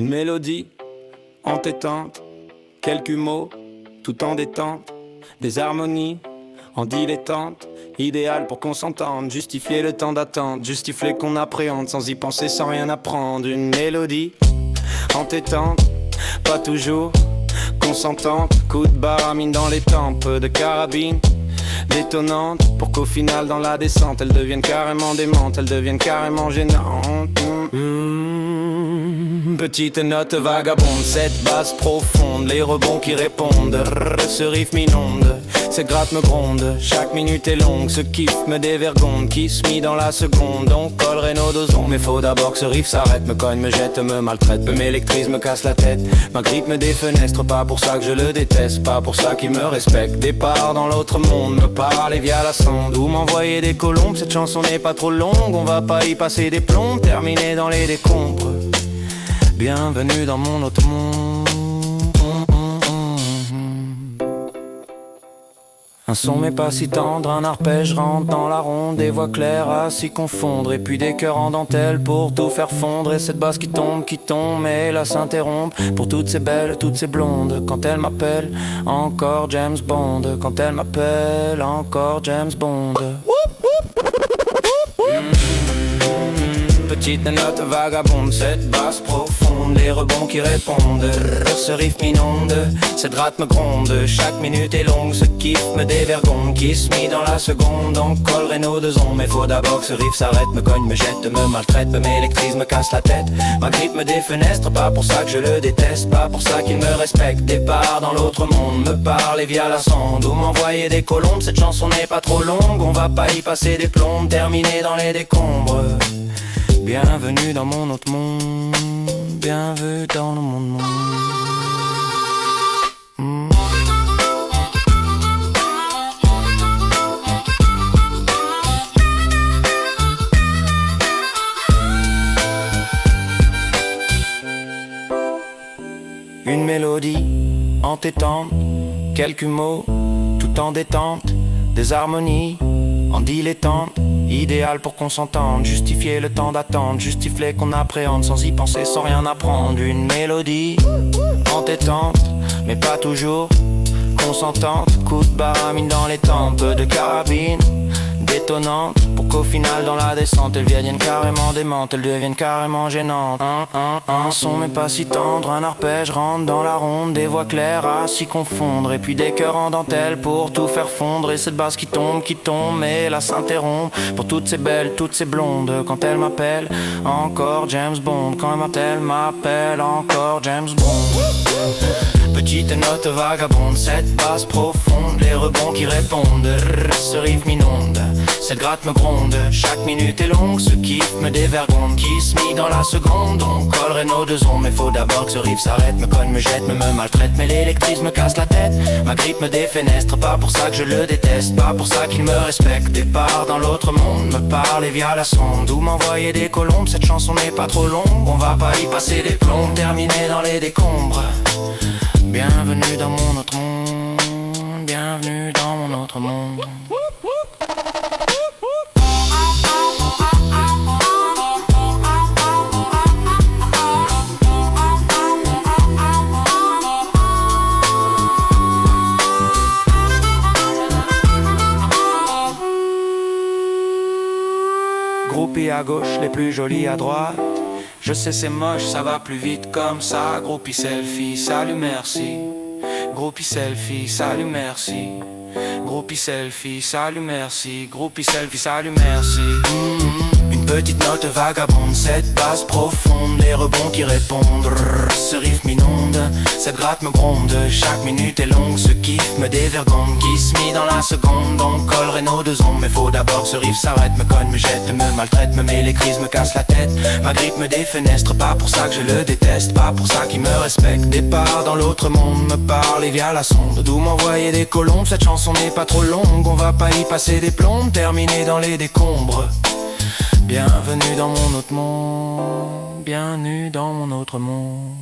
Une mélodie entêtante, quelques mots tout en détente, des harmonies en dilettante, idéal pour qu'on s'entende, justifier le temps d'attente, justifier qu'on appréhende sans y penser, sans rien apprendre. Une mélodie entêtante, pas toujours consentante, coup de baramine dans les tempes, de carabine détonnante, pour qu'au final dans la descente elles deviennent carrément démentes, elles deviennent carrément gênantes. Petite note vagabonde, cette basse profonde, les rebonds qui répondent, ce riff m'inonde, cette gratte me gronde, chaque minute est longue, ce kiff me dévergonde, kiss me dans la seconde, on collerait nos deux ondes. Mais faut d'abord que ce riff s'arrête, me cogne, me jette, me maltraite, me m'électrise, me casse la tête, ma grippe me défenestre, pas pour ça que je le déteste, pas pour ça qu'il me respecte. Départ dans l'autre monde, me parler via la sonde, ou m'envoyer des colombes, cette chanson n'est pas trop longue, on va pas y passer des plombs, terminer dans les décombres. Bienvenue dans mon autre monde. Un son mais pas si tendre, un arpège rentre dans la ronde, des voix claires à s'y confondre, et puis des cœurs en dentelle pour tout faire fondre, et cette basse qui tombe, mais là s'interrompt, pour toutes ces belles, toutes ces blondes, quand elles m'appellent, encore James Bond, quand elles m'appellent, encore James Bond. Petite note vagabonde, cette basse profonde, les rebonds qui répondent, ce riff m'inonde, cette rate me gronde, chaque minute est longue, ce kiff me dévergonde, kiss me dans la seconde, on collerait nos deux ondes. Mais faut d'abord que ce riff s'arrête, me cogne, me jette, me maltraite, me m'électrise, me casse la tête, ma grippe me défenestre, pas pour ça que je le déteste, pas pour ça qu'il me respecte. Départ dans l'autre monde, me parler via la sonde, ou m'envoyer des colombes, cette chanson n'est pas trop longue, on va pas y passer des plombes, terminer dans les décombres. Bienvenue dans mon autre monde, bienvenue dans le monde. Une mélodie entêtante, quelques mots tout en détente, des harmonies en dilettante, idéal pour qu'on s'entende, justifier le temps d'attente, justifier qu'on appréhende sans y penser, sans rien apprendre. Une mélodie entêtante, mais pas toujours consentante, coup de baramine dans les tempes, de carabine détonnante, pour qu'au final dans la descente elles deviennent carrément démentes, elles deviennent carrément gênantes. Un son mais pas si tendre, un arpège rentre dans la ronde, des voix claires à s'y confondre, et puis des cœurs en dentelle pour tout faire fondre, et cette basse qui tombe, mais là s'interrompt, pour toutes ces belles, toutes ces blondes, quand elles m'appellent, encore James Bond, quand elles m'appellent, encore James Bond. Petite note vagabonde, cette basse profonde, les rebonds qui répondent, ce riff m'inonde, cette gratte me gronde, chaque minute est longue, ce kiff me dévergonde, kiss me dans la seconde, on collerait nos deux ondes. Mais faut d'abord que ce riff s'arrête, me cogne, me jette, me maltraite, mais l'électrise me casse la tête, ma grippe me défenestre, pas pour ça que je le déteste, pas pour ça qu'il me respecte. Départ dans l'autre monde, me parler via la sonde, ou m'envoyer des colombes, cette chanson n'est pas trop longue, on va pas y passer des plombs, terminer dans les décombres. Bienvenue dans mon autre monde, bienvenue dans mon autre monde. Groupie à gauche, les plus jolis à droite. Je sais c'est moche, ça va plus vite comme ça. Groupie selfie, salut merci. Groupie selfie, salut merci. Groupie selfie, salut merci. Groupie selfie, salut merci. Une petite note vagabonde, cette basse profonde, les rebonds qui répondent, ce riff m'inonde, cette gratte me gronde, chaque minute est longue, ce kiff me dévergonde, kiss me dans la seconde, on collerait nos deux ondes. Mais faut d'abord que ce riff s'arrête, me cogne, me jette, me maltraite, me m'électrise, me casse la tête, ma grippe me défenestre, pas pour ça que je le déteste, pas pour ça qu'il me respecte. Départ dans l'autre monde, me parler via la sonde, d'où m'envoyer des colombes, cette chanson n'est pas trop longue, on va pas y passer des plombs, terminer dans les décombres. Bienvenue dans mon autre monde, bienvenue dans mon autre monde.